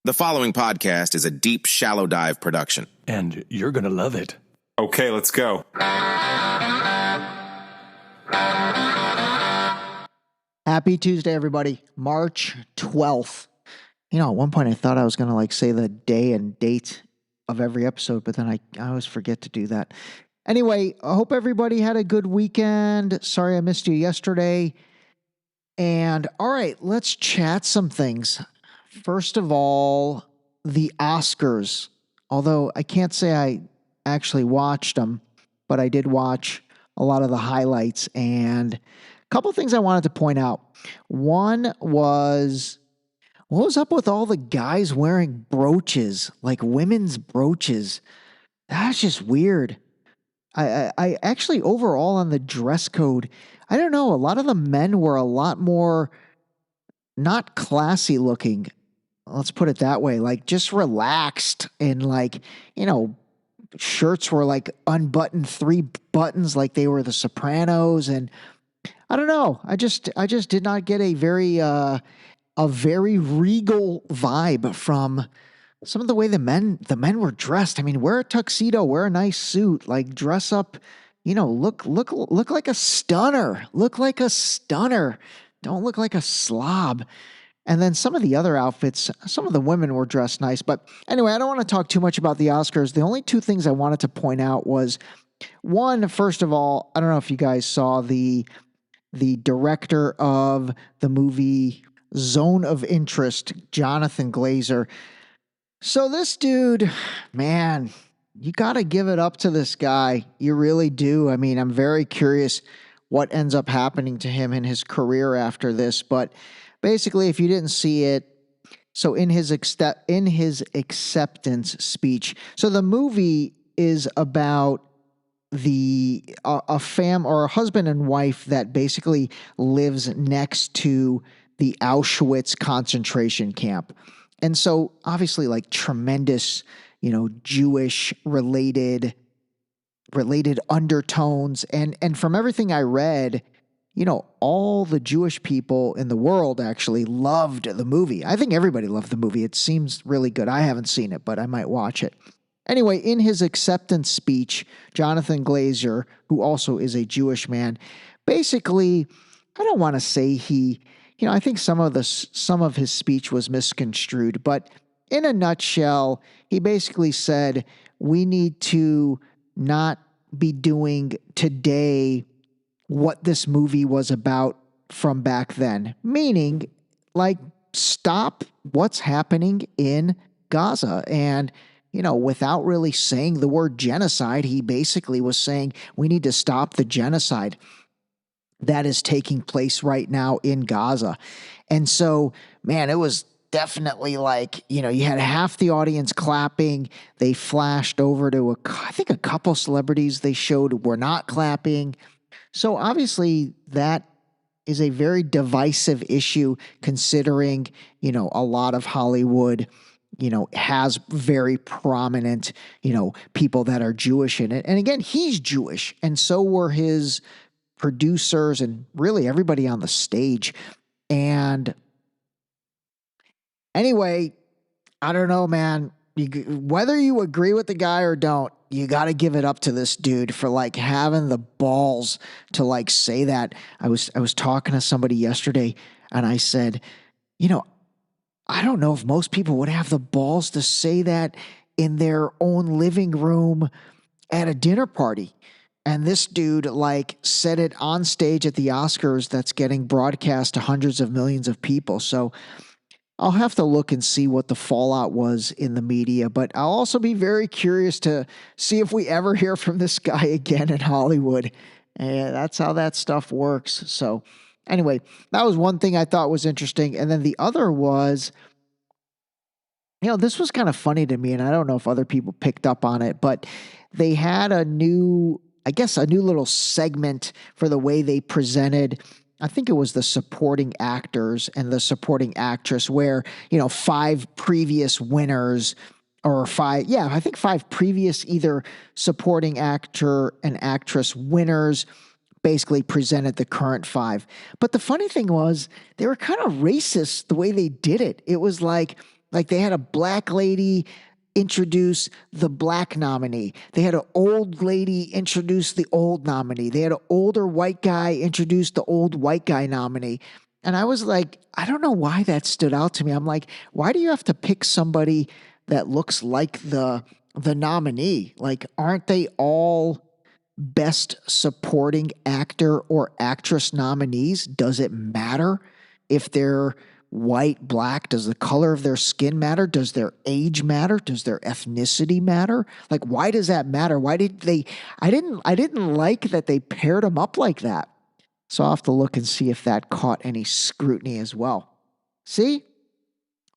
The following podcast is a deep, shallow dive production. And you're going to love it. Okay, let's go. Happy Tuesday, everybody. March 12th. You know, at one point I thought I was going to say the day and date of every episode, but then I always forget to do that. Anyway, I hope everybody had a good weekend. Sorry I missed you yesterday. And all right, let's chat some things. First of all, the Oscars. Although I can't say I actually watched them, but I did watch a lot of the highlights. And a couple things I wanted to point out. One was, what was up with all the guys wearing brooches, like women's brooches? That's just weird. I actually, overall on the dress code, I don't know, a lot of the men were a lot more not classy looking. Let's put it that way, like just relaxed, and shirts were unbuttoned 3 buttons like they were the Sopranos. And I don't know. I just did not get a very regal vibe from some of the way the men were dressed. I mean, wear a tuxedo, wear a nice suit, dress up, look like a stunner. Look like a stunner. Don't look like a slob. And then some of the other outfits, some of the women were dressed nice. But anyway, I don't want to talk too much about the Oscars. The only 2 things I wanted to point out was, one, first of all, I don't know if you guys saw the director of the movie Zone of Interest, Jonathan Glazer. So this dude, man, you got to give it up to this guy. You really do. I mean, I'm very curious what ends up happening to him in his career after this. But basically, if you didn't see it, so in his acceptance speech, so the movie is about a husband and wife that basically lives next to the Auschwitz concentration camp. And so obviously tremendous, Jewish related undertones. And from everything I read, all the Jewish people in the world actually loved the movie. I think everybody loved the movie. It seems really good. I haven't seen it, but I might watch it. Anyway, in his acceptance speech, Jonathan Glazer, who also is a Jewish man, basically, I don't want to say I think some of his speech was misconstrued, but in a nutshell, he basically said, we need to not be doing today what this movie was about from back then. Meaning, stop what's happening in Gaza. And, without really saying the word genocide, he basically was saying we need to stop the genocide that is taking place right now in Gaza. And so, man, it was definitely you had half the audience clapping. They flashed over to I think a couple celebrities they showed were not clapping. So obviously that is a very divisive issue, considering, a lot of Hollywood, has very prominent, people that are Jewish in it. And again, he's Jewish, and so were his producers and really everybody on the stage. And anyway, I don't know, man. Whether you agree with the guy or don't, you got to give it up to this dude for having the balls to say that. I was talking to somebody yesterday, and I said, I don't know if most people would have the balls to say that in their own living room at a dinner party. And this dude said it on stage at the Oscars that's getting broadcast to hundreds of millions of people. So I'll have to look and see what the fallout was in the media, but I'll also be very curious to see if we ever hear from this guy again in Hollywood. And that's how that stuff works. So anyway, that was one thing I thought was interesting. And then the other was, this was kind of funny to me, and I don't know if other people picked up on it, but they had a new little segment for the way they presented, I think it was the supporting actors and the supporting actress, where, 5 previous winners or 5 previous either supporting actor and actress winners basically presented the current 5. But the funny thing was, they were kind of racist the way they did it. It was Like they had a black lady introduce the black nominee. They had an old lady introduce the old nominee. They had an older white guy introduce the old white guy nominee. And I was like, I don't know why that stood out to me. I'm like, why do you have to pick somebody that looks like the nominee? Like, aren't they all best supporting actor or actress nominees? Does it matter if they're white, black? Does the color of their skin matter? Does their age matter? Does their ethnicity matter? Like, why does that matter? Why did they? I didn't like that they paired them up like that. So I'll have to look and see if that caught any scrutiny as well. See?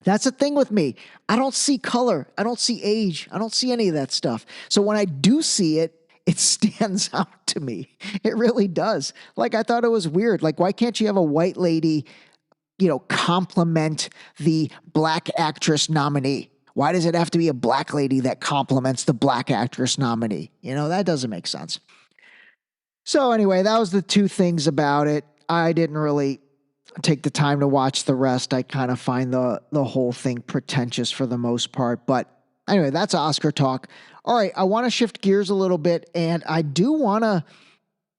That's the thing with me. I don't see color. I don't see age. I don't see any of that stuff. So when I do see it, it stands out to me. It really does. Like, I thought it was weird. Like, why can't you have a white lady, compliment the black actress nominee? Why does it have to be a black lady that compliments the black actress nominee? That doesn't make sense. So anyway, that was the two things about it. I didn't really take the time to watch the rest. I kind of find the whole thing pretentious for the most part. But anyway, that's Oscar talk. All right, I want to shift gears a little bit, and I do want to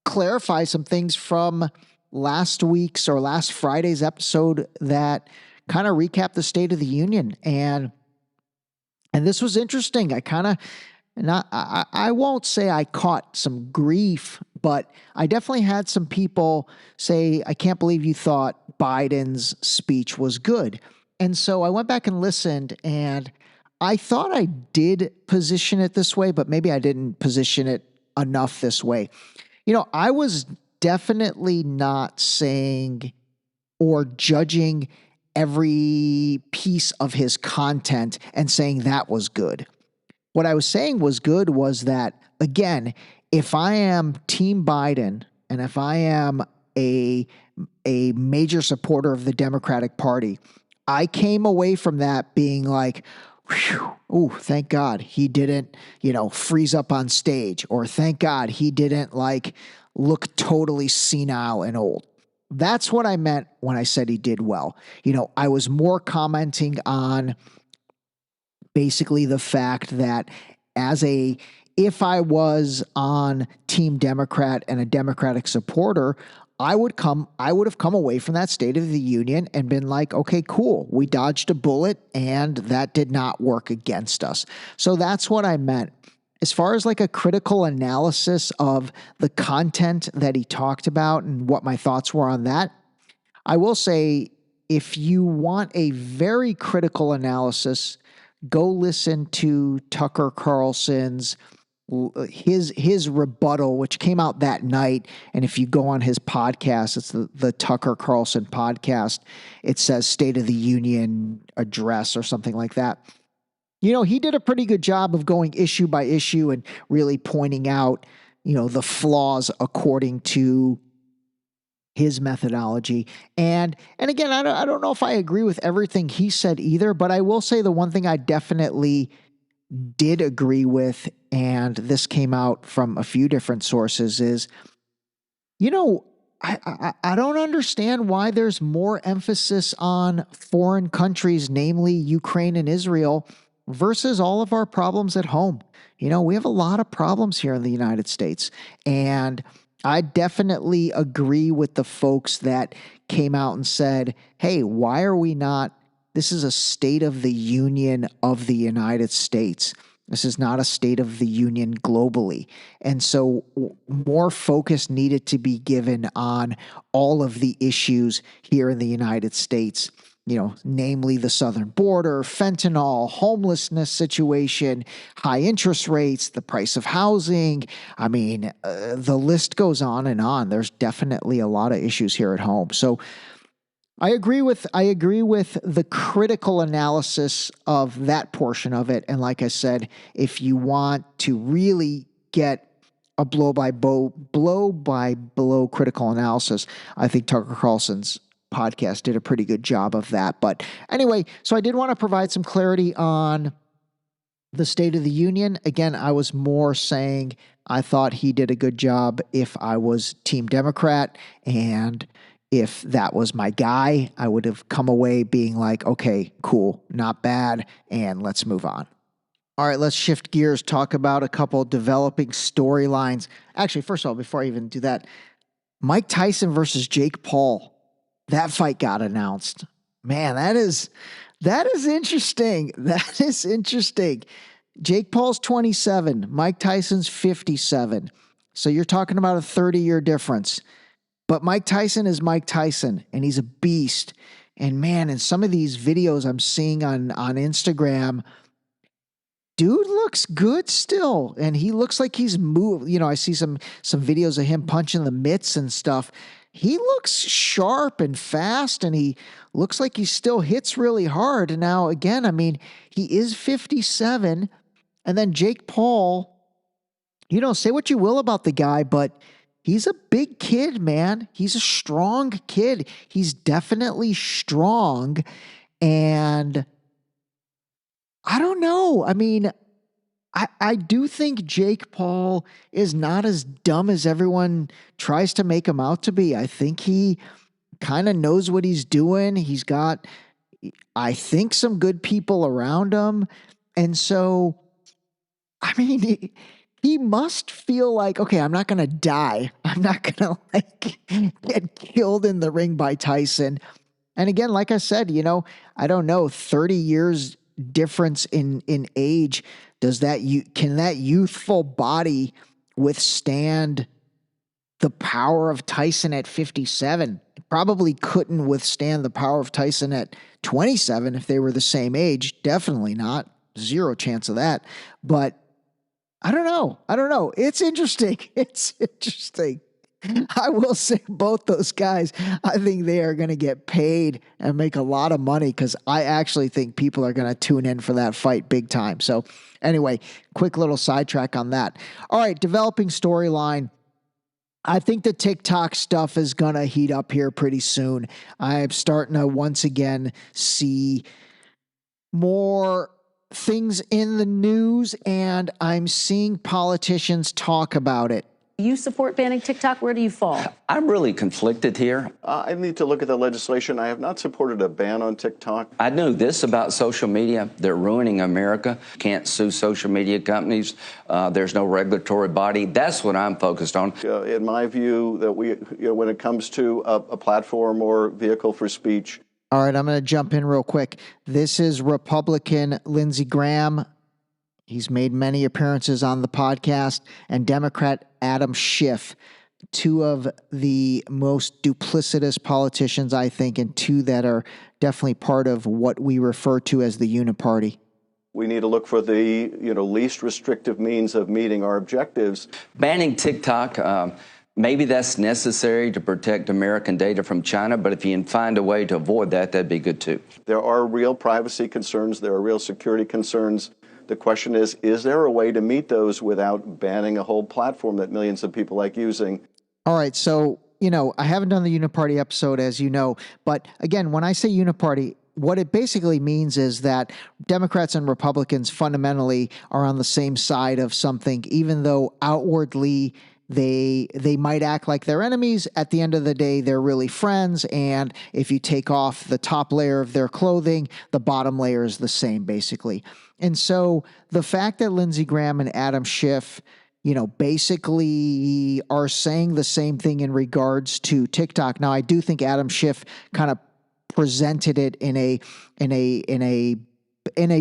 clarify some things from last week's or last Friday's episode that kind of recapped the State of the Union. And this was interesting. I won't say I caught some grief, but I definitely had some people say, I can't believe you thought Biden's speech was good. And so I went back and listened, and I thought I did position it this way, but maybe I didn't position it enough this way. I was definitely not saying or judging every piece of his content and saying that was good. What I was saying was good was that, again, if I am Team Biden and if I am a major supporter of the Democratic Party, I came away from that being like, whew, thank God he didn't, freeze up on stage, or thank God he didn't look totally senile and old. That's what I meant when I said he did well. I was more commenting on basically the fact that if I was on Team Democrat and a Democratic supporter, I would have come away from that State of the Union and been like, okay, cool. We dodged a bullet and that did not work against us. So that's what I meant. As far as a critical analysis of the content that he talked about and what my thoughts were on that, I will say, if you want a very critical analysis, go listen to Tucker Carlson's his rebuttal, which came out that night. And if you go on his podcast, it's the Tucker Carlson podcast. It says State of the Union address or something like that. He did a pretty good job of going issue by issue and really pointing out, the flaws according to his methodology. And again, I don't know if I agree with everything he said either, but I will say the one thing I definitely did agree with, and this came out from a few different sources, is, I don't understand why there's more emphasis on foreign countries, namely Ukraine and Israel, versus all of our problems at home. We have a lot of problems here in the United States, and I definitely agree with the folks that came out and said, hey, why are we not? This is a State of the Union of the United States. This is not a State of the Union globally. And so more focus needed to be given on all of the issues here in the United States, namely the southern border, fentanyl, homelessness situation, high interest rates, the price of housing. I mean, the list goes on and on. There's definitely a lot of issues here at home. So I agree with the critical analysis of that portion of it. And like I said, if you want to really get a blow by blow critical analysis, I think Tucker Carlson's podcast did a pretty good job of that. But anyway, so I did want to provide some clarity on the State of the Union. Again, I was more saying I thought he did a good job if I was Team Democrat, and if that was my guy, I would have come away being like, okay, cool, not bad, and let's move on. All right, let's shift gears, talk about a couple developing storylines. Actually, first of all, before I even do that, Mike Tyson versus Jake Paul. That fight got announced. Man, that is interesting. That is interesting. Jake Paul's 27, Mike Tyson's 57. So you're talking about a 30-year difference. But Mike Tyson is Mike Tyson, and he's a beast. And man, in some of these videos I'm seeing on Instagram, dude looks good still, and he looks like he's moved. You know, I see some videos of him punching the mitts and stuff. He looks sharp and fast, and he looks like he still hits really hard. And now, again, I mean, he is 57, and then Jake Paul, you know, say what you will about the guy, but he's a big kid, man. He's a strong kid. He's definitely strong, and I don't know. I mean, I do think Jake Paul is not as dumb as everyone tries to make him out to be. I think he kind of knows what he's doing. He's got, I think, some good people around him. And so, I mean, he must feel like, okay, I'm not going to die. I'm not going to like get killed in the ring by Tyson. And again, like I said, you know, I don't know, 30 years difference in age, can that youthful body withstand the power of Tyson at 57? It probably couldn't withstand the power of Tyson at 27 if they were the same age. Definitely not. Zero chance of that. But I don't know. It's interesting. It's interesting. I will say both those guys, I think they are going to get paid and make a lot of money, because I actually think people are going to tune in for that fight big time. So anyway, quick little sidetrack on that. All right, developing storyline. I think the TikTok stuff is going to heat up here pretty soon. I'm starting to once again see more things in the news, and I'm seeing politicians talk about it. You support banning TikTok. Where do you fall? I'm really conflicted here. I need to look at the legislation. I have not supported a ban on TikTok. I know this about social media. They're ruining America. Can't sue social media companies. There's no regulatory body. That's what I'm focused on. In my view, that when it comes to a platform or vehicle for speech. All right, I'm going to jump in real quick. This is Republican Lindsey Graham. He's made many appearances on the podcast, and Democrat Adam Schiff, two of the most duplicitous politicians, I think, and two that are definitely part of what we refer to as the uniparty. We need to look for the least restrictive means of meeting our objectives. Banning TikTok, maybe that's necessary to protect American data from China, but if you can find a way to avoid that, that'd be good too. There are real privacy concerns. There are real security concerns. The question is there a way to meet those without banning a whole platform that millions of people like using? All right. So, I haven't done the uniparty episode, as you know, but again, when I say uniparty, what it basically means is that Democrats and Republicans fundamentally are on the same side of something, even though outwardly they might act like they're enemies. At the end of the day, they're really friends. And if you take off the top layer of their clothing, the bottom layer is the same, basically. And so the fact that Lindsey Graham and Adam Schiff, basically are saying the same thing in regards to TikTok. Now, I do think Adam Schiff kind of presented it in a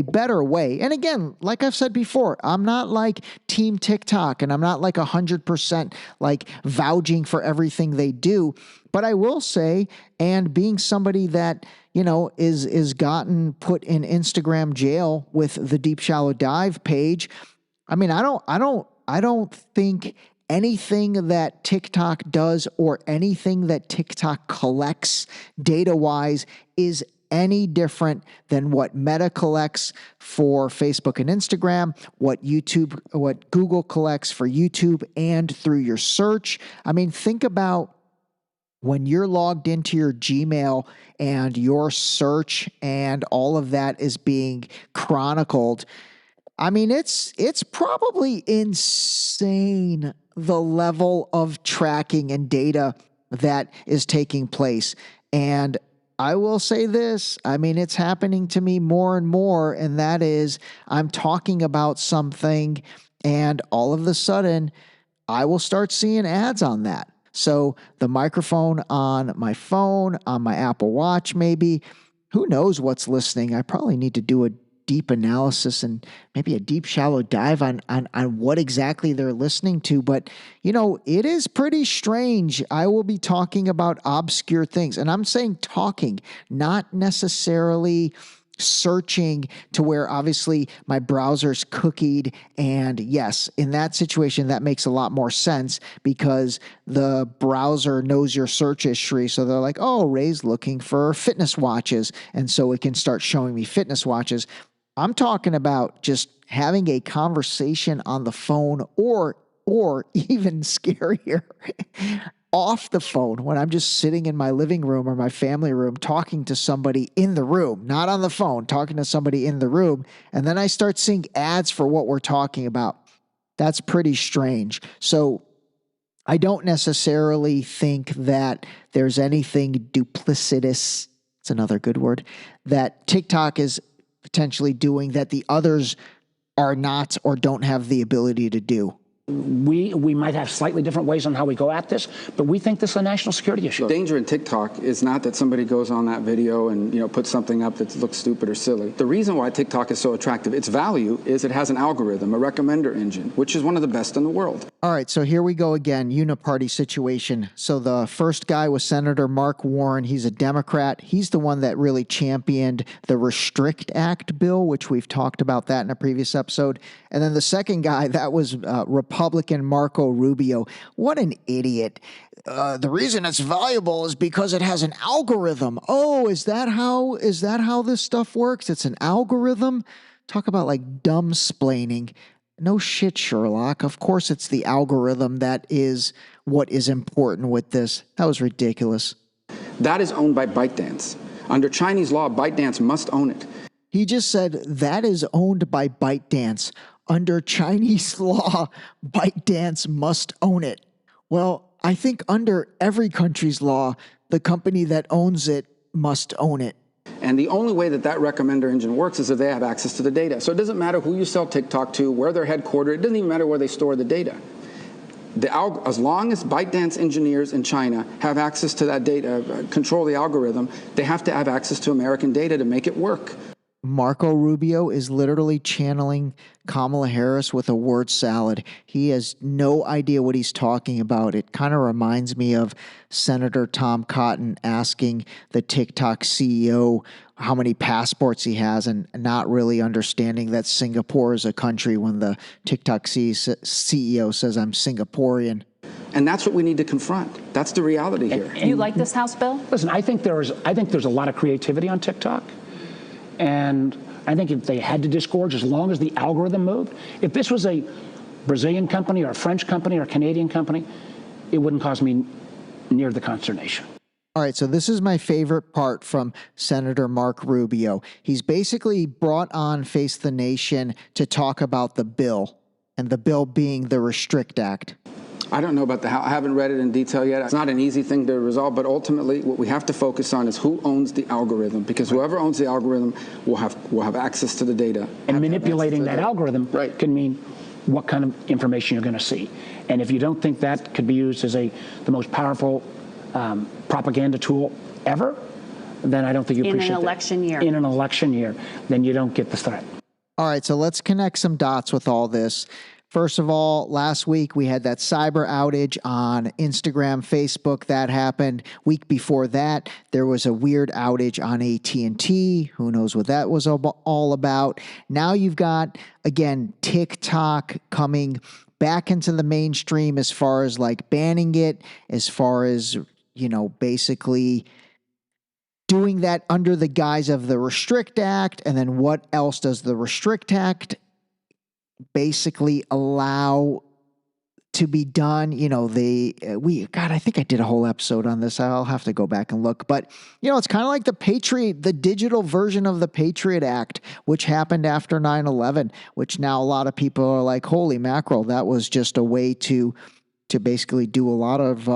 better way. And again, like I've said before, I'm not like Team TikTok, and I'm not like 100% like vouching for everything they do. But I will say, and being somebody that, is gotten put in Instagram jail with the Deep Shallow Dive page, I mean, I don't think anything that TikTok does or anything that TikTok collects data-wise is any different than what Meta collects for Facebook and Instagram, what Google collects for YouTube and through your search. I mean, think about when you're logged into your Gmail and your search and all of that is being chronicled. I mean, it's probably insane, the level of tracking and data that is taking place. And I will say this, I mean, it's happening to me more and more, and that is I'm talking about something and all of a sudden I will start seeing ads on that. So the microphone on my phone, on my Apple Watch maybe, who knows what's listening? I probably need to do a deep analysis and maybe a deep shallow dive on what exactly they're listening to. But, it is pretty strange. I will be talking about obscure things, and I'm saying talking, not necessarily searching to where obviously my browser's cookied. And yes, in that situation, that makes a lot more sense because the browser knows your search history. So they're like, oh, Ray's looking for fitness watches. And so it can start showing me fitness watches. I'm talking about just having a conversation on the phone or even scarier, off the phone when I'm just sitting in my living room or my family room talking to somebody in the room, not on the phone, talking to somebody in the room. And then I start seeing ads for what we're talking about. That's pretty strange. So I don't necessarily think that there's anything duplicitous, it's another good word, that TikTok is potentially doing that the others are not or don't have the ability to do. We might have slightly different ways on how we go at this, but we think this is a national security issue. The danger in TikTok is not that somebody goes on that video and puts something up that looks stupid or silly. The reason why TikTok is so attractive, its value is it has an algorithm, a recommender engine, which is one of the best in the world. All right, so here we go again, uniparty situation. So the first guy was Senator Mark Warren. He's a Democrat. He's the one that really championed the Restrict Act bill, which we've talked about that in a previous episode. And then the second guy, that was Republican Marco Rubio. What an idiot. The reason it's valuable is because it has an algorithm. Oh, is that how this stuff works? It's an algorithm? Talk about like dumb-splaining. No shit, Sherlock. Of course it's the algorithm that is what is important with this. That was ridiculous. That is owned by ByteDance. Under Chinese law, ByteDance must own it. He just said that is owned by ByteDance. Under Chinese law, ByteDance must own it. Well, I think under every country's law, the company that owns it must own it. And the only way that recommender engine works is if they have access to the data. So it doesn't matter who you sell TikTok to, where they're headquartered. It doesn't even matter where they store the data. As long as ByteDance engineers in China have access to that data, control the algorithm, they have to have access to American data to make it work. Marco Rubio is literally channeling Kamala Harris with a word salad. He has no idea what he's talking about. It kind of reminds me of Senator Tom Cotton asking the TikTok CEO how many passports he has and not really understanding that Singapore is a country when the TikTok CEO says, I'm Singaporean. And that's what we need to confront. That's the reality here. Do you like this House bill? Listen, I think there's a lot of creativity on TikTok. And I think if they had to disgorge, as long as the algorithm moved, if this was a Brazilian company or a French company or a Canadian company, it wouldn't cause me near the consternation. All right, so this is my favorite part from Senator Mark Rubio. He's basically brought on Face the Nation to talk about the bill, and the bill being the Restrict Act. I don't know about the how. I haven't read it in detail yet. It's not an easy thing to resolve, but ultimately what we have to focus on is who owns the algorithm, because whoever owns the algorithm will have access to the data. And manipulating that algorithm can mean what kind of information you're going to see. And if you don't think that could be used as the most powerful propaganda tool ever, then I don't think you appreciate it. In an election year. In an election year, then you don't get the threat. All right, so let's connect some dots with all this. First of all, last week we had that cyber outage on Instagram, Facebook. That happened. Week before that, there was a weird outage on AT&T. Who knows what that was all about. Now you've got, again, TikTok coming back into the mainstream as far as like banning it, as far as, basically doing that under the guise of the Restrict Act. And then what else does the Restrict Act basically allow to be done? I think I did a whole episode on this. I'll have to go back and look, but it's kind of like the digital version of the Patriot Act, which happened after 9/11, which now a lot of people are like, holy mackerel, that was just a way to basically do a lot of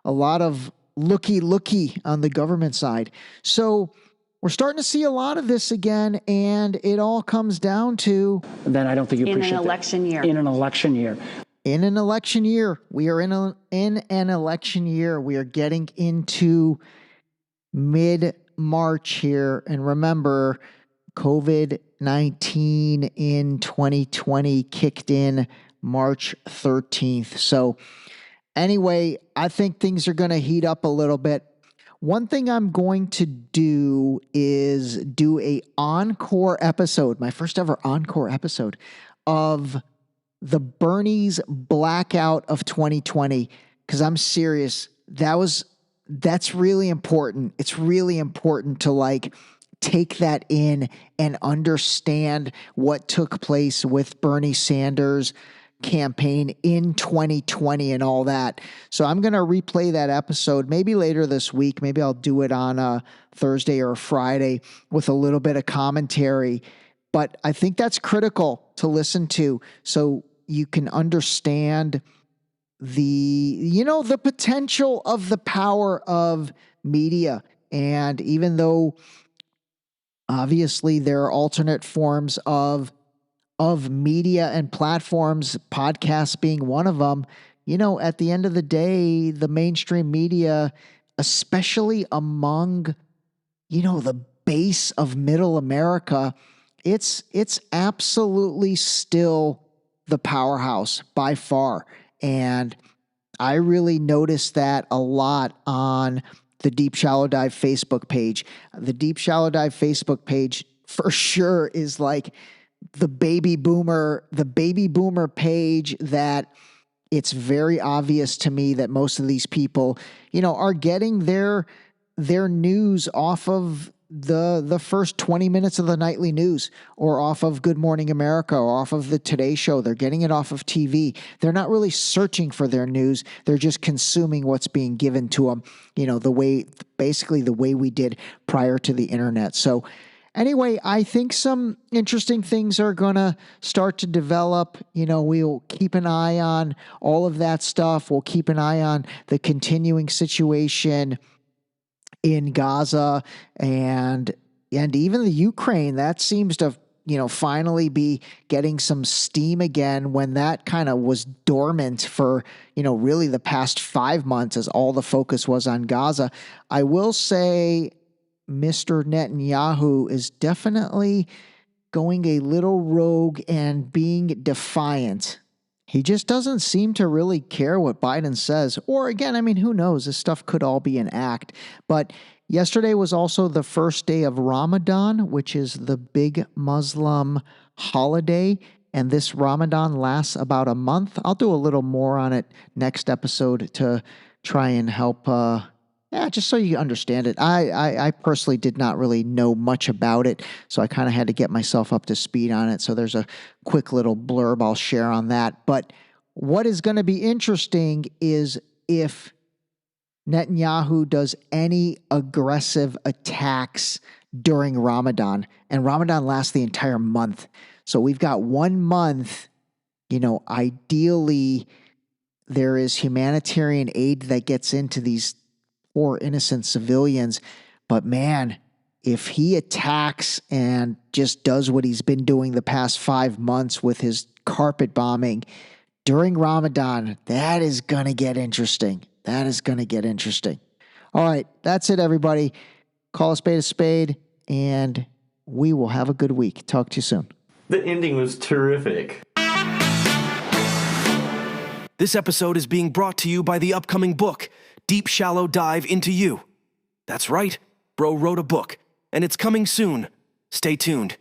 a lot of looky on the government side. So we're starting to see a lot of this again, and it all comes down to... Then I don't think you In appreciate an election year. In an election year. In an election year. We are in an election year. We are getting into mid-March here. And remember, COVID-19 in 2020 kicked in March 13th. So anyway, I think things are going to heat up a little bit. One thing I'm going to do is do a encore episode, my first ever encore episode of the Bernie's blackout of 2020, because I'm serious. That's really important. It's really important to like take that in and understand what took place with Bernie Sanders' campaign in 2020 and all that. So I'm going to replay that episode maybe later this week. Maybe I'll do it on a Thursday or a Friday with a little bit of commentary. But I think that's critical to listen to so you can understand the potential of the power of media. And even though obviously there are alternate forms of media and platforms, podcasts being one of them, at the end of the day, the mainstream media, especially among, the base of middle America, it's absolutely still the powerhouse by far. And I really noticed that a lot on the Deep Shallow Dive Facebook page. The Deep Shallow Dive Facebook page for sure is like the baby boomer page that it's very obvious to me that most of these people, are getting their news off of the first 20 minutes of the nightly news, or off of Good Morning America, or off of the Today Show. They're getting it off of TV. They're not really searching for their news. They're just consuming what's being given to them, basically the way we did prior to the internet. So anyway, I think some interesting things are going to start to develop. We'll keep an eye on all of that stuff. We'll keep an eye on the continuing situation in Gaza and even the Ukraine. That seems to, finally be getting some steam again, when that kind of was dormant for, really the past 5 months as all the focus was on Gaza. I will say Mr. Netanyahu is definitely going a little rogue and being defiant. He just doesn't seem to really care what Biden says. Or again, who knows? This stuff could all be an act. But yesterday was also the first day of Ramadan, which is the big Muslim holiday. And this Ramadan lasts about a month. I'll do a little more on it next episode to try and help just so you understand it. I personally did not really know much about it, so I kind of had to get myself up to speed on it. So there's a quick little blurb I'll share on that. But what is going to be interesting is if Netanyahu does any aggressive attacks during Ramadan, and Ramadan lasts the entire month. So we've got 1 month, ideally there is humanitarian aid that gets into these poor innocent civilians. But man, if he attacks and just does what he's been doing the past 5 months with his carpet bombing during Ramadan, that is going to get interesting. That is going to get interesting. All right, that's it, everybody. Call a spade, and we will have a good week. Talk to you soon. The ending was terrific. This episode is being brought to you by the upcoming book, Deep Shallow Dive Into You. That's right, Bro wrote a book, and it's coming soon. Stay tuned.